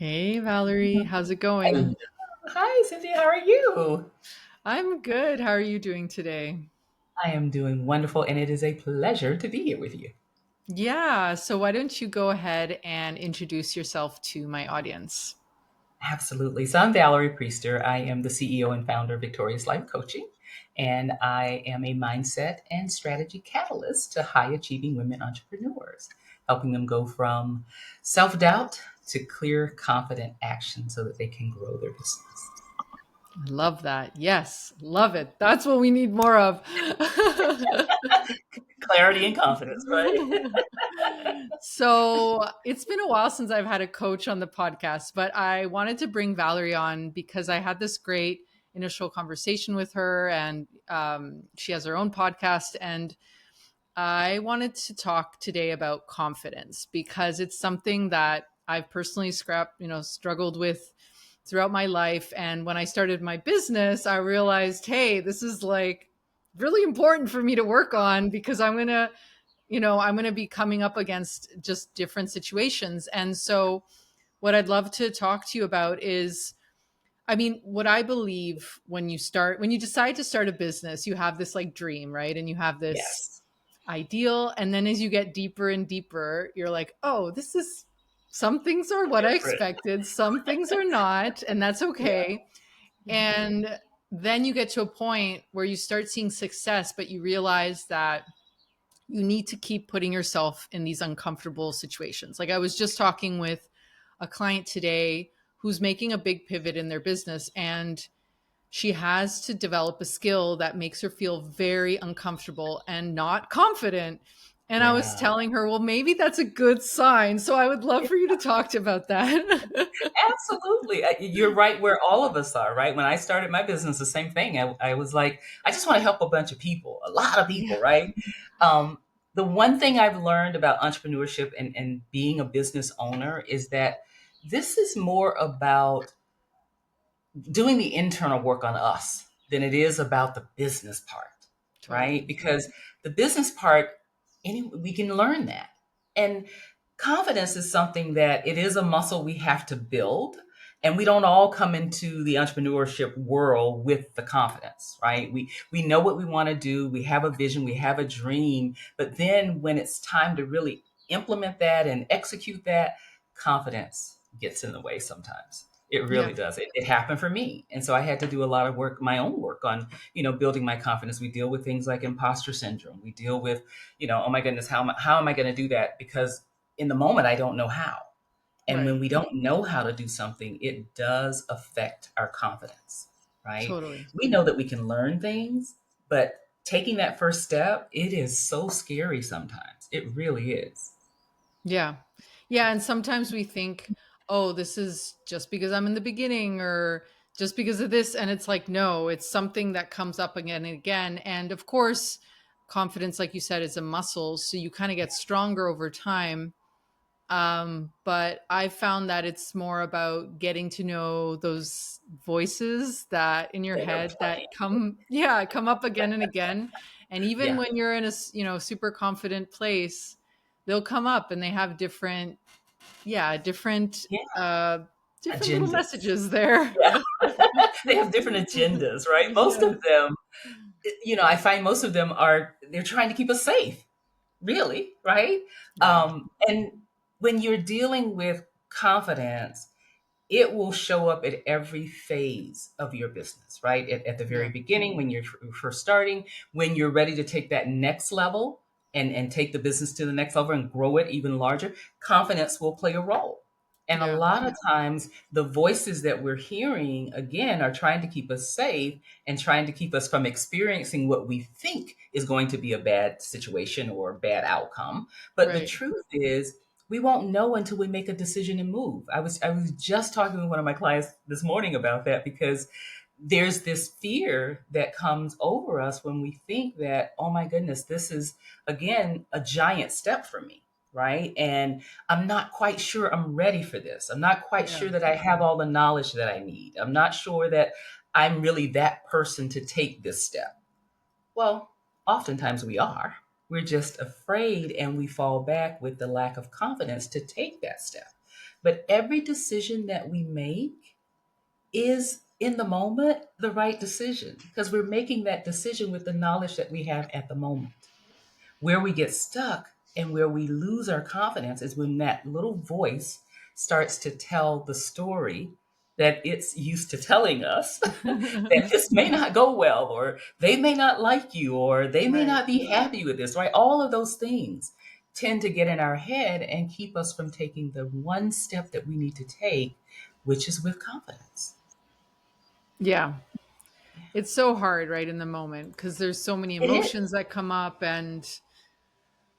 Hey Valerie, how's it Hey. going? Hi, Cinthia. How are you? I'm good. How are you doing today? I am doing wonderful, and it is a pleasure to be here with you. Yeah, so why don't you go ahead and introduce yourself to my audience? Absolutely. So I'm Valerie Priester. I am the CEO and founder of Victorious Life Coaching, and I am a mindset and strategy catalyst to high achieving women entrepreneurs, helping them go from self doubt to clear, confident action so that they can grow their business. I love that. Yes, love it. That's what we need more of. Clarity and confidence, right? So it's been a while since I've had a coach on the podcast, but I wanted to bring Valerie on because I had this great initial conversation with her, and she has her own podcast. And I wanted to talk today about confidence because it's something that I've personally struggled with throughout my life. And when I started my business, I realized, hey, this is like really important for me to work on because I'm going to be coming up against just different situations. And so what I'd love to talk to you about is, I mean, what I believe when you decide to start a business, you have this like dream, right? And you have this Yes. ideal. And then as you get deeper and deeper, you're like, oh, this is some things are what I Different. expected, some things are not, and that's Yeah. okay. And then you get to a point where you start seeing success, but you realize that you need to keep putting yourself in these uncomfortable situations. Like I was just talking with a client today who's making a big pivot in their business, and she has to develop a skill that makes her feel very uncomfortable and not confident. And I was Yeah. telling her, well, maybe that's a good sign. So I would love for you to talk about that. Absolutely. You're right where all of us are, right? When I started my business, the same thing. I was like, I just want to help a bunch of people, a lot of Yeah. people, right? Um, the one thing I've learned about entrepreneurship and being a business owner is that this is more about doing the internal work on us than it is about the business part, right? Totally. Because the business part, we can learn that. And confidence is something that it is a muscle we have to build. And we don't all come into the entrepreneurship world with the confidence, right? We know what we want to do, we have a vision, we have a dream, but then when it's time to really implement that and execute that, confidence gets in the way sometimes. It really Yeah. does. It happened for me. And so I had to do a lot of work, my own work on, building my confidence. We deal with things like imposter syndrome. We deal with, oh my goodness, how am I going to do that? Because in the moment, I don't know how. And when Right. we don't know how to do something, it does affect our confidence, right? Totally. We know that we can learn things, but taking that first step, it is so scary sometimes. It really is. Yeah. Yeah. And sometimes we think, oh, this is just because I'm in the beginning or just because of this. And it's like, no, it's something that comes up again and again. And of course, confidence, like you said, is a muscle. So you kind of get stronger over time. But I found that it's more about getting to know those voices that in your That are head playing. that come up again and again. And even Yeah. when you're in a super confident place, they'll come up and they have different Yeah. different little Agendas. messages there. Yeah. They have different agendas, right? Most Yeah. of them, I find most of them they're trying to keep us safe, really, right? Yeah. And when you're dealing with confidence, it will show up at every phase of your business, right? At the very Yeah. beginning, when you're first starting, when you're ready to take that next level and take the business to the next level and grow it even larger, confidence will play a role. And a Yeah. lot of times, the voices that we're hearing, again, are trying to keep us safe and trying to keep us from experiencing what we think is going to be a bad situation or a bad outcome. But the Right. truth is, we won't know until we make a decision and move. I was just talking with one of my clients this morning about that because there's this fear that comes over us when we think that, oh my goodness, this is again a giant step for me, right? And I'm not quite sure I'm ready for this. I'm not quite Yeah. sure that I have all the knowledge that I need. I'm not sure that I'm really that person to take this step. Well, oftentimes we are. We're just afraid and we fall back with the lack of confidence to take that step. But every decision that we make is in the moment the right decision because we're making that decision with the knowledge that we have at the moment. Where we get stuck and where we lose our confidence is when that little voice starts to tell the story that it's used to telling us that this may not go well, or they may not like you, or they may Right. not be happy with this, right? All of those things tend to get in our head and keep us from taking the one step that we need to take, which is with confidence. Yeah. It's so hard right in the moment because there's so many It is. emotions that come up. And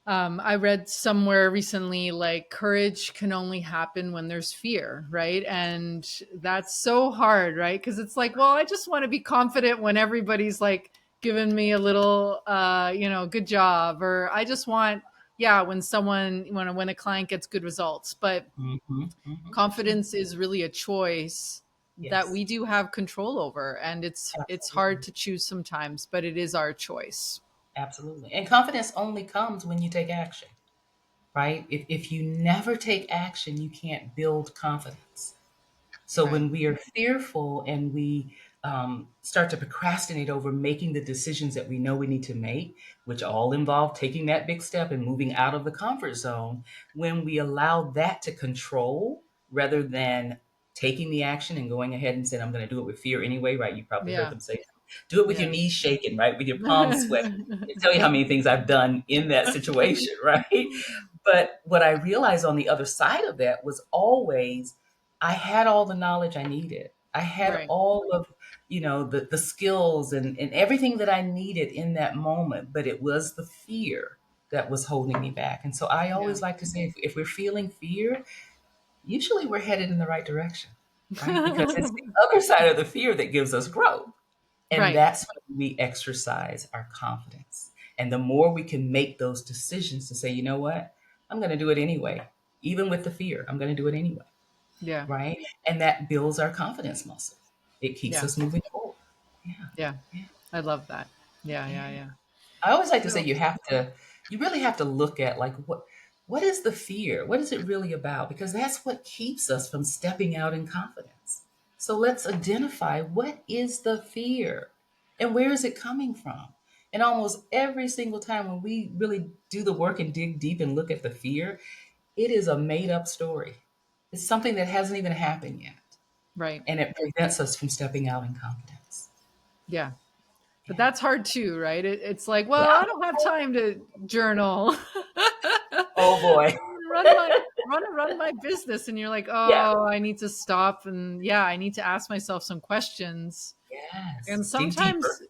I read somewhere recently, like, courage can only happen when there's fear, right? And that's so hard, right? Because it's like, well, I just want to be confident when everybody's like giving me a little, good job, or I just want, yeah, when when a client gets good results. But Hmm. Hmm. confidence is really a choice that Yes, we do have control over, and it's hard absolutely. to choose sometimes, but it is our choice. Absolutely. And confidence only comes when you take action, right? If you never take action, you can't build confidence. So Right. when we are fearful and we start to procrastinate over making the decisions that we know we need to make, which all involve taking that big step and moving out of the comfort zone, when we allow that to control rather than taking the action and going ahead and saying, I'm going to do it with fear anyway, right? You probably heard Yeah. them say, do it with your Yeah. knees shaking, right? With your palms sweating. I tell you how many things I've done in that situation, right? But what I realized on the other side of that was always I had all the knowledge I needed. I had Right. all of, the skills and everything that I needed in that moment, but it was the fear that was holding me back. And so I Yeah. always like to say if we're feeling fear, usually we're headed in the right direction, right? Because it's the other side of the fear that gives us growth. And Right. that's when we exercise our confidence. And the more we can make those decisions to say, you know what, I'm going to do it anyway, even with the fear, I'm going to do it anyway, Yeah. right? And that builds our confidence muscle. It keeps Yeah. us moving forward. Yeah, Yeah. yeah, I love that. Yeah. yeah. Yeah. Yeah. I always like to say So, you really have to look at like what is the fear? What is it really about? Because that's what keeps us from stepping out in confidence. So let's identify what is the fear and where is it coming from? And almost every single time when we really do the work and dig deep and look at the fear, it is a made up story. It's something that hasn't even happened yet. right. And it prevents us from stepping out in confidence. Yeah. But Yeah. that's hard too, right? It's like, well, Yeah. I don't have time to journal. Oh boy. run my run my business, and you're like, Yeah. oh, I need to stop, and yeah, I need to ask myself some questions. Yes. And Dig deeper. sometimes,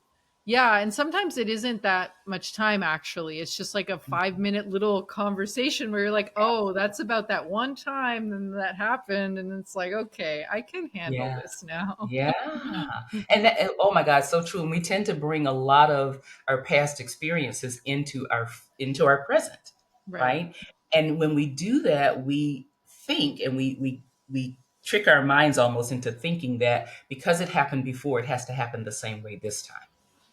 yeah, and sometimes it isn't that much time actually. It's just like a 5 minute little conversation where you're like, oh, that's about that one time and that happened. And it's like, okay, I can handle Yeah. this now. Yeah. And oh my God, so true. And we tend to bring a lot of our past experiences into our present, Right. right? And when we do that, we think and we trick our minds almost into thinking that because it happened before, it has to happen the same way this time.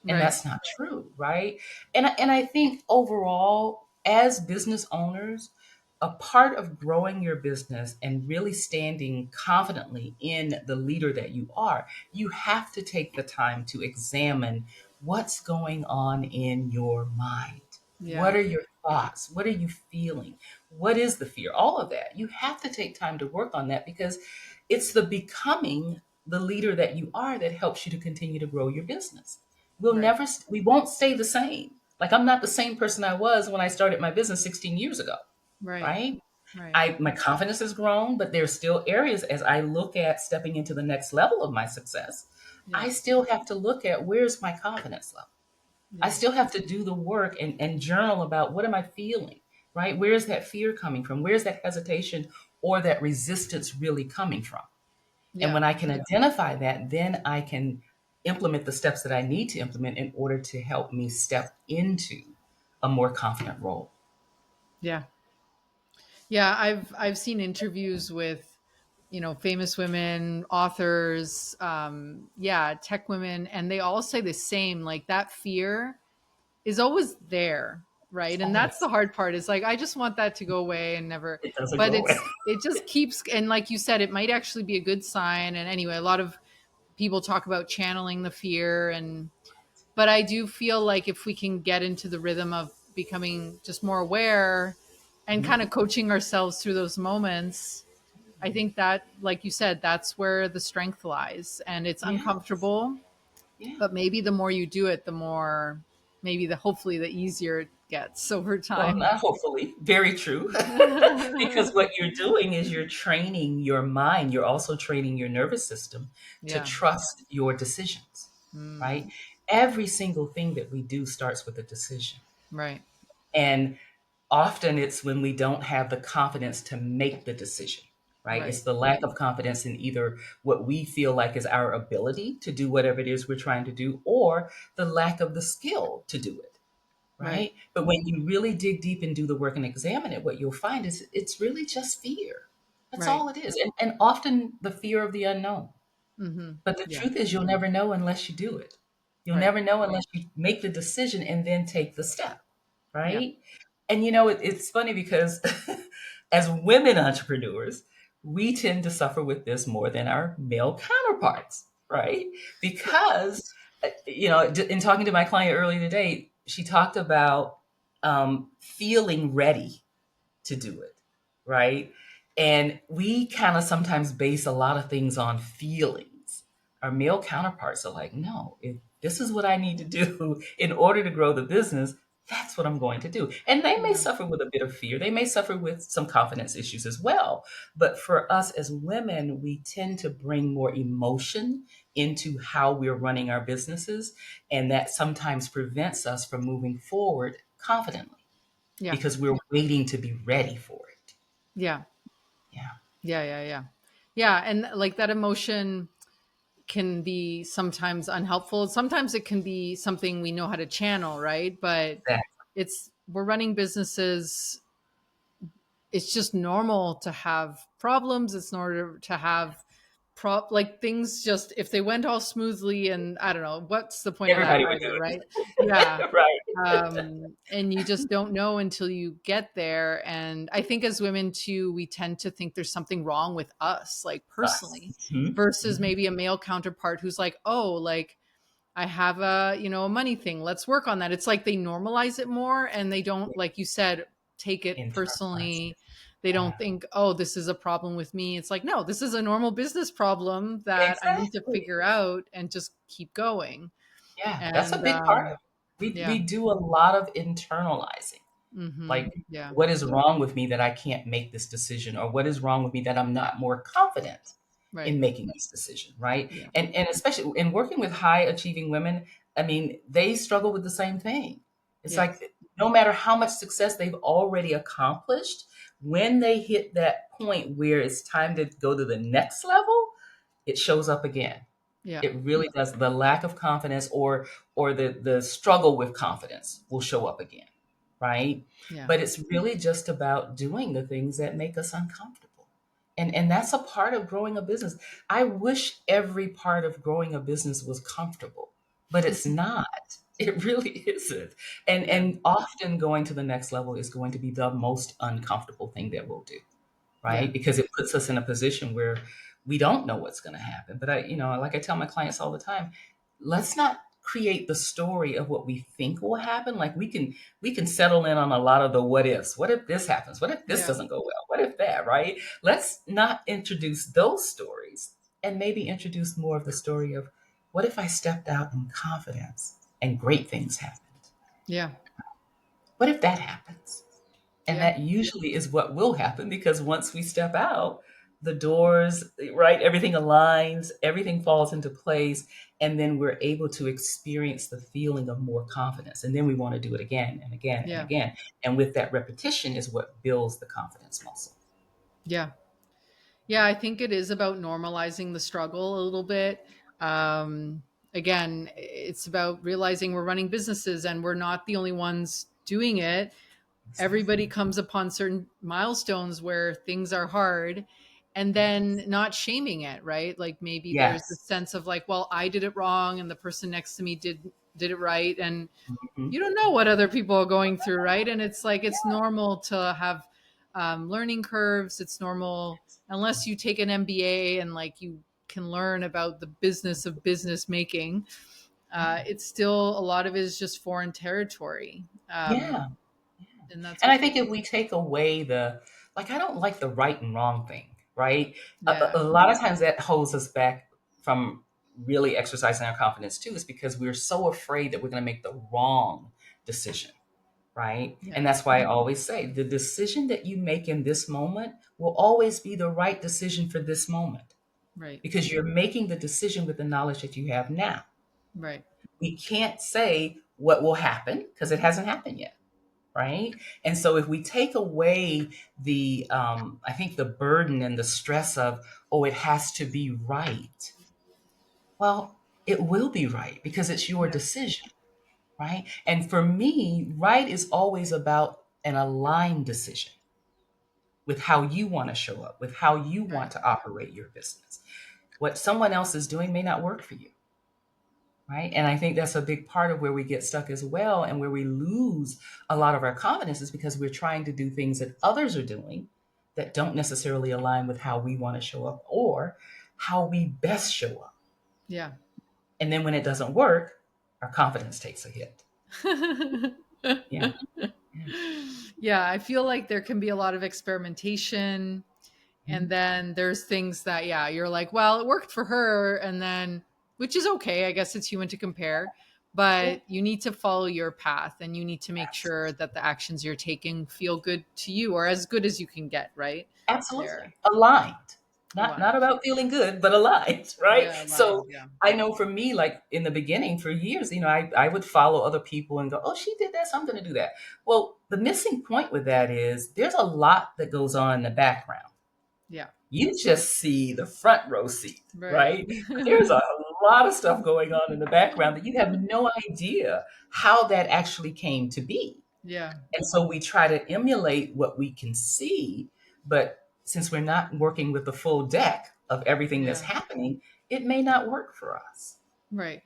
And Right. that's not true, right? And I think overall, as business owners, a part of growing your business and really standing confidently in the leader that you are, you have to take the time to examine what's going on in your mind. Yeah. What are your thoughts? What are you feeling? What is the fear? All of that. You have to take time to work on that because it's the becoming the leader that you are that helps you to continue to grow your business. Right. We won't stay the same. Like I'm not the same person I was when I started my business 16 years ago, Right. right? Right. My confidence has grown, but there's still areas as I look at stepping into the next level of my success, Yeah. I still have to look at where's my confidence level. I Yeah. still have to do the work and journal about what am I feeling, right? Where's that fear coming from? Where's that hesitation or that resistance really coming from? And Yeah. when I can identify that, then I can implement the steps that I need to implement in order to help me step into a more confident role. Yeah. Yeah. I've seen interviews with, famous women, authors, yeah, tech women, and they all say the same, like that fear is always there. right? And that's Always. the hard part, is like I just want that to go away and never, It doesn't but go away. it just keeps, and like you said, it might actually be a good sign. And anyway, a lot of people talk about channeling the fear, and but I do feel like if we can get into the rhythm of becoming just more aware and Mhm. kind of coaching ourselves through those moments, I think that, like you said, that's where the strength lies. And it's Yes. uncomfortable, Yeah. but maybe the more you do it, the more, maybe the, hopefully the easier it gets over Well, time. not hopefully. Very true. Because what you're doing is you're training your mind. You're also training your nervous system to Yeah. trust your decisions, right? Mm, Every single thing that we do starts with a decision. right. And often it's when we don't have the confidence to make the decision, right? It's Right. the lack of confidence in either what we feel like is our ability to do whatever it is we're trying to do, or the lack of the skill to do it, Right. right? But when you really dig deep and do the work and examine it, what you'll find is it's really just fear. That's Right. all it is. And often the fear of the unknown. Mm-hmm. But the Yeah. truth is, you'll never know unless you do it. You'll Right. never know unless you make the decision and then take the step, Yeah. right? And it's funny because as women entrepreneurs, we tend to suffer with this more than our male counterparts, right? Because, in talking to my client earlier today, she talked about feeling ready to do it, right? And we kind of sometimes base a lot of things on feelings. Our male counterparts are like, no, if this is what I need to do in order to grow the business, that's what I'm going to do. And they may Yeah. suffer with a bit of fear. They may suffer with some confidence issues as well. But for us as women, we tend to bring more emotion into how we're running our businesses. And that sometimes prevents us from moving forward confidently Yeah. because we're waiting to be ready for it. Yeah. Yeah. Yeah. Yeah. Yeah. Yeah. And like that emotion can be sometimes unhelpful. Sometimes it can be something we know how to channel, right? But That we're running businesses. It's just normal to have problems. It's normal to have like things, just if they went all smoothly, and I don't know, what's the point of that everybody would either, do right? Yeah. it. Right. And you just don't know until you get there. And I think as women too, we tend to think there's something wrong with us, like Us. personally, Mhm. versus Mhm. maybe a male counterpart who's like, oh, like I have a money thing. Let's work on that. It's like they normalize it more, and they don't, like you said, take it Internalize personally. it. They don't Yeah. think, oh, this is a problem with me. It's like, no, this is a normal business problem that I need to Exactly. figure out and just keep going. Yeah. That's a And big part of it. We yeah. do a lot of internalizing. Hmm. Like, Yeah. what is wrong with me that I can't make this decision? Or what is wrong with me that I'm not more confident Right. in making this decision, right? Yeah. And especially in working with high achieving women, I mean, they struggle with the same thing. It's Yeah. like no matter how much success they've already accomplished, when they hit that point where it's time to go to the next level, it shows up again. Yeah. It really does. The lack of confidence or the struggle with confidence will show up again, right? Yeah. But it's really just about doing the things that make us uncomfortable. And that's a part of growing a business. I wish every part of growing a business was comfortable, but it's not. It really isn't. And Yeah. and often going to the next level is going to be the most uncomfortable thing that we'll do, Yeah. right? Because it puts us in a position where we don't know what's going to happen. But like I tell my clients all the time, let's not create the story of what we think will happen. Like we can settle in on a lot of the what ifs. What if this happens? What if this Yeah. doesn't go well? What if that, right? Let's not introduce those stories and maybe introduce more of the story of what if I stepped out in confidence and great things happened? Yeah. What if that happens? And Yeah. that usually is what will happen because once we step out, the doors, right, everything aligns, everything falls into place, and then we're able to experience the feeling of more confidence. And then we want to do it again and again and Yeah. again. And with that repetition is what builds the confidence muscle. Yeah. Yeah, I think it is about normalizing the struggle a little bit. Um, Again, it's about realizing we're running businesses and we're not the only ones doing it. Everybody Exactly. comes upon certain milestones where things are hard, and then Yes. not shaming it, right? Like maybe there's a Yes. sense of like, well, I did it wrong and the person next to me did did it right. And Mhm. you don't know what other people are going through, right? And it's like it's normal to have learning curves. It's normal unless you take an MBA and like you can learn about the business of business making. It's still a lot of it is just foreign territory, Yeah. and that's And I okay. think if we take away I don't like the right and wrong thing, right? A Yeah, lot of times that holds us back from really exercising our confidence too, is because we're so afraid that we're going to make the wrong decision, right? yeah, And that's why I always say the decision that you make in this moment will always be the right decision for this moment right, because you're making the decision with the knowledge that you have now. right. We can't say what will happen because it hasn't happened yet, right? And so if we take away I think the burden and the stress of, oh, it has to be right. Well, it will be right because it's your Yeah, decision, right? And for me, right is always about an aligned decision with how you want to show up, with how you want right. to operate your business. What someone else is doing may not work for you. Right. And I think that's a big part of where we get stuck as well and where we lose a lot of our confidence is because we're trying to do things that others are doing that don't necessarily align with how we want to show up or how we best show up. Yeah. And then when it doesn't work, our confidence takes a hit. Yeah. Yeah. Yeah, I feel like there can be a lot of experimentation. And Mhm. then there's things that, yeah, you're like, well, it worked for her. And then, which is okay. I guess it's human to compare, Yeah. but you need to follow your path and you need to make sure Absolutely. that the actions you're taking feel good to you or as good as you can get, right? Absolutely. There, Aligned. Not aligned. about feeling good, but aligned, right? Yeah, So aligned. Yeah. I know for me, like in the beginning, for years, I would follow other people and go, oh, she did that, so I'm gonna do that. Well, the missing point with that is there's a lot that goes on in the background. Yeah. You just see the front row seat, Right. right? But there's a lot of stuff going on in the background that you have no idea how that actually came to be. Yeah. And so we try to emulate what we can see, but since we're not working with the full deck of everything that's Yeah. happening, it may not work for us. Right.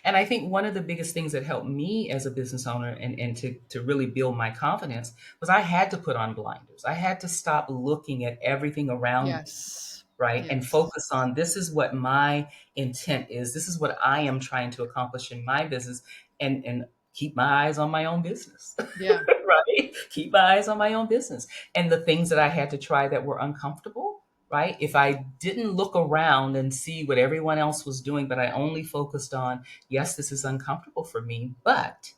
And I think one of the biggest things that helped me as a business owner and to really build my confidence was I had to put on blinders. I had to stop looking at everything around me, Yes. right? And Yes. focus on this is what my intent is. This is what I am trying to accomplish in my business and keep my eyes on my own business. Yeah. Right? Keep my eyes on my own business. And the things that I had to try that were uncomfortable, right? If I didn't look around and see what everyone else was doing, but I only focused on, yes, this is uncomfortable for me, but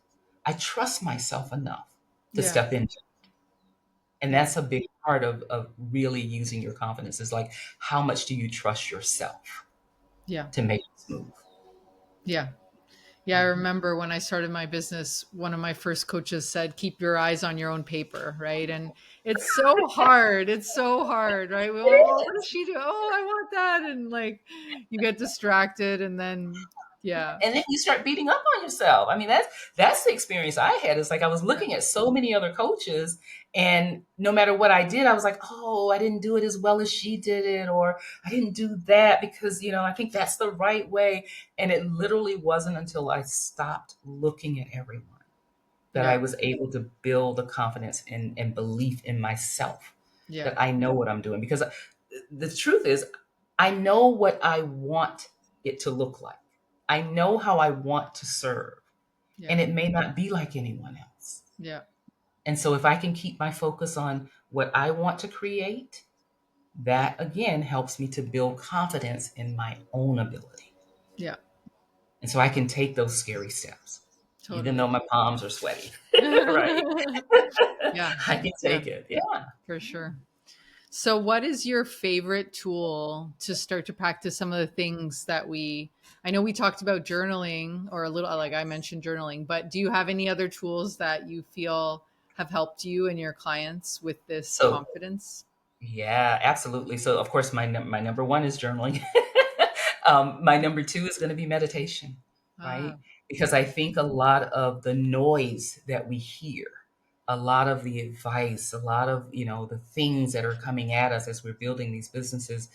I trust myself enough to Yeah. step into. And Yeah. that's a big part of really using your confidence is like, how much do you trust yourself Yeah. to make this move? Yeah. Yeah, I Mhm. remember when I started my business, one of my first coaches said, keep your eyes on your own paper, right? And it's so hard. It's so hard, right? We want, well, what does she do? Oh, I want that. And like you get distracted and then, yeah, And then you start beating up on yourself. I mean, that's the experience I had. It's like I was yeah, looking at so many other coaches, and no matter what I did, I was like, oh, I didn't do it as well as she did it, or I didn't do that because, I think that's the right way. And it literally wasn't until I stopped looking at everyone that I yeah, was able to build the confidence and belief in myself yeah, that I know what I'm doing. Because the truth is, I know what I want it to look like. I know how I want to serve, yeah, and it may not be like anyone else. yeah, And so, if I can keep my focus on what I want to create, that again helps me to build confidence in my own ability. yeah, And so, I can take those scary steps, even though totally. my palms are sweaty, right? Yeah, I can yeah, take it. Yeah. for sure. So, what is your favorite tool to start to practice some of the things that I know we talked about journaling or a little, like I mentioned journaling, but do you have any other tools that you feel have helped you and your clients with this So, confidence? yeah, absolutely. So, of course, my number one is journaling. My number two is going to be meditation, right? Ah, Because I think a lot of the noise that we hear, a lot of the advice, a lot of the things that are coming at us as we're building these businesses,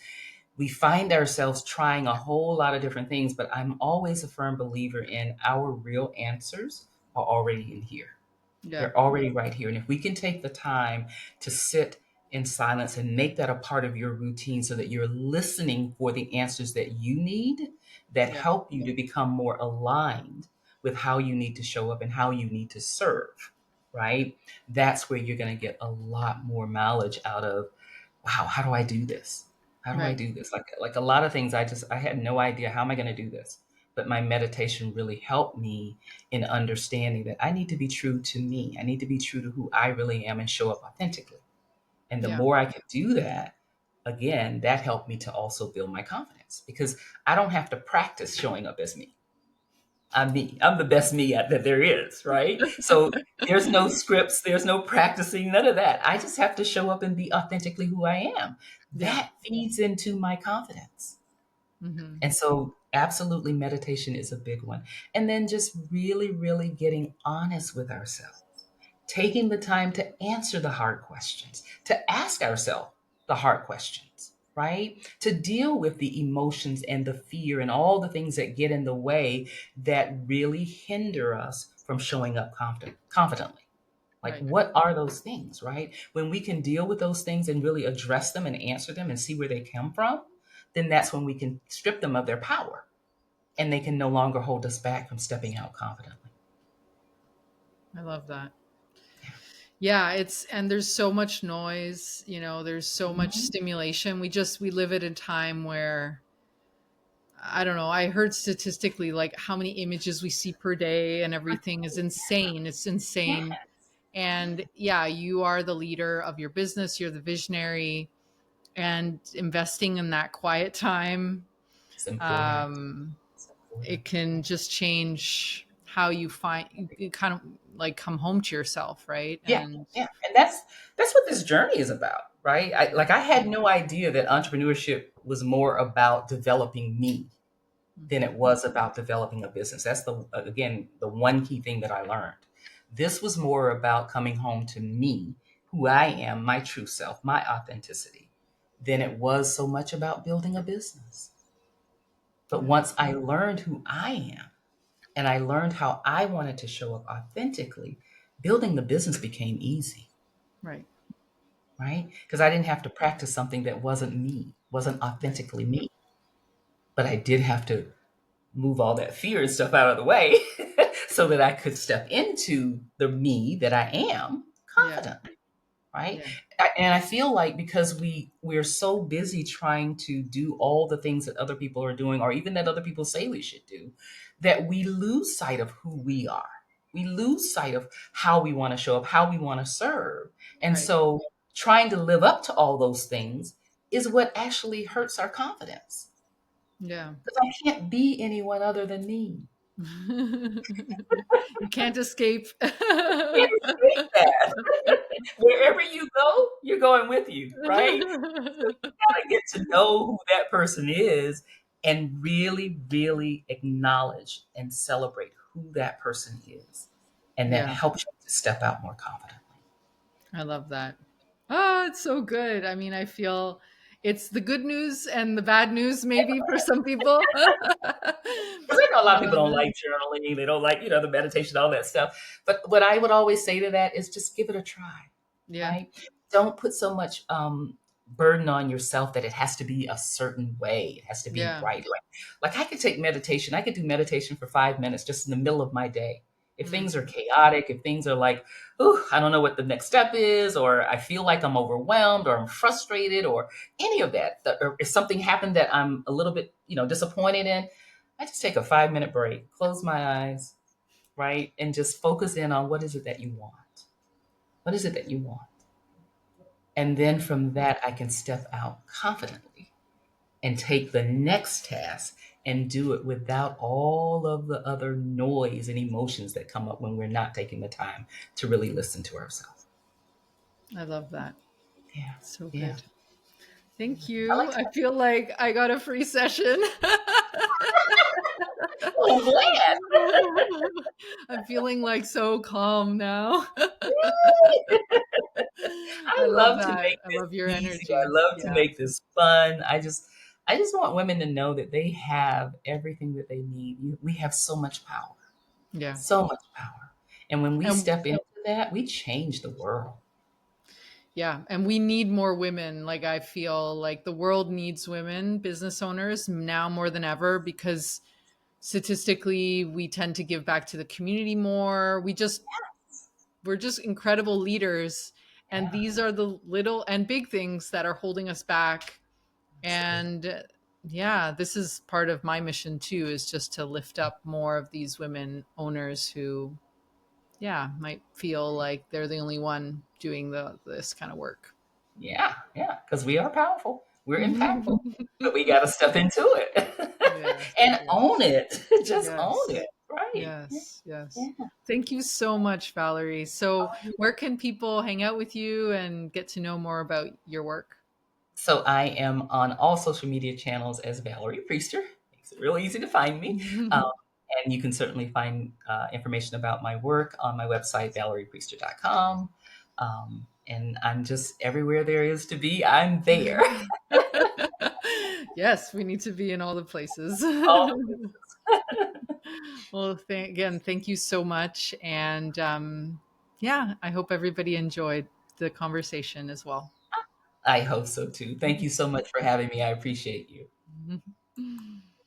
we find ourselves trying a whole lot of different things, but I'm always a firm believer in our real answers are already in here. Yeah. They're already right here. And if we can take the time to sit in silence and make that a part of your routine so that you're listening for the answers that you need that Yeah. help you to become more aligned with how you need to show up and how you need to serve, right? That's where you're going to get a lot more mileage out of, wow, how do I do this? How do I Right. do this? Like a lot of things I had no idea how am I going to do this? But my meditation really helped me in understanding that I need to be true to me. I need to be true to who I really am and show up authentically. And the Yeah. more I could do that, again, that helped me to also build my confidence because I don't have to practice showing up as me. I'm me. I'm the best me that there is, right? So there's no scripts, there's no practicing, none of that. I just have to show up and be authentically who I am. Yeah. That feeds into my confidence. Hmm. And so, absolutely, meditation is a big one. And then just really, really getting honest with ourselves, taking the time to answer the hard questions, to ask ourselves the hard questions, right? To deal with the emotions and the fear and all the things that get in the way that really hinder us from showing up confidently. Like, Right. what are those things, right? When we can deal with those things and really address them and answer them and see where they come from, then that's when we can strip them of their power and they can no longer hold us back from stepping out confidently. I love that. Yeah. Yeah, and there's so much noise, there's so much Mhm. stimulation. We live at a time where I don't know, I heard statistically like how many images we see per day and everything is insane. It's Yeah, insane. And yeah, you are the leader of your business, you're the visionary, and investing in that quiet time, it's important. um It's important. it can just change how you kind of like come home to yourself, right? Yeah, And yeah, and that's what this journey is about, right? I had no idea that entrepreneurship was more about developing me than mhm, it was about developing a business. That's again the one key thing that I learned. This was more about coming home to me, who I am, my true self, my authenticity, than it was so much about building a business. But yeah, once I learned who I am and I learned how I wanted to show up authentically, building the business became easy, right, right? Because I didn't have to practice something that wasn't me, wasn't right, authentically me. But I did have to move all that fear and stuff out of the way so that I could step into the me that I am yeah, confidently, right? yeah, And I feel like because we're so busy trying to do all the things that other people are doing or even that other people say we should do, that we lose sight of who we are. We lose sight of how we want to show up, how we want to serve. And right, so trying to live up to all those things is what actually hurts our confidence yeah. because I can't be anyone other than me. You can't escape. Can't escape that. Wherever you go, you're going with you, right? So you gotta get to know who that person is and really, really acknowledge and celebrate who that person is. And that Yeah, helps you to step out more confidently. I love that. Oh, it's so good. I mean, I feel it's the good news and the bad news maybe for some people. Because I know a lot of people don't Um, like journaling, they don't like, the meditation, all that stuff. But what I would always say to that is just give it a try, yeah. right? Don't put so much burden on yourself that it has to be a certain way. It has to be Yeah. right. Like I could take meditation. I could do meditation for 5 minutes just in the middle of my day. If Mm, things are chaotic, if things are like, ooh, I don't know what the next step is, or I feel like I'm overwhelmed, or I'm frustrated, or any of that, or if something happened that I'm a little bit, disappointed in, I just take a 5 minute break, close my eyes, right? And just focus in on what is it that you want? What is it that you want? And then from that, I can step out confidently and take the next task and do it without all of the other noise and emotions that come up when we're not taking the time to really listen to ourselves. I love that. Yeah. So Yeah. good. Thank I you. like I feel like I got a free session. well, I'm glad. I'm feeling like so calm now. I I love love to that. make I this love your easy. I energy. love to Yeah. make this fun. I just I just want women to know that they have everything that they need. We have so much power, Yeah. so much power. And when we And step into that, we change the world. yeah, and we need more women. Like I feel like the world needs women business owners now more than ever because statistically we tend to give back to the community more. We're just incredible leaders, and Yeah, these are the little and big things that are holding us back. absolutely. And yeah, this is part of my mission too, is just to lift up more of these women owners who, yeah, might feel like they're the only one doing this kind of work. Yeah, yeah, because we are powerful. We're impactful, but we got to step into it Yes, and own yes, it. Just own yes, it. Right. Yeah. yes, yes. Yeah. Thank you so much, Valerie. So, Oh, where can people hang out with you and get to know more about your work? so I am on all social media channels as Valerie Priester. Makes it real easy to find me. Um, and you can certainly find information about my work on my website, valeriepriester.com. And I'm just everywhere there is to be, I'm there. Yes, we need to be in all the places. All Well, again, thank you so much. And yeah, I hope everybody enjoyed the conversation as well. I hope so too. Thank you so much for having me. I appreciate you.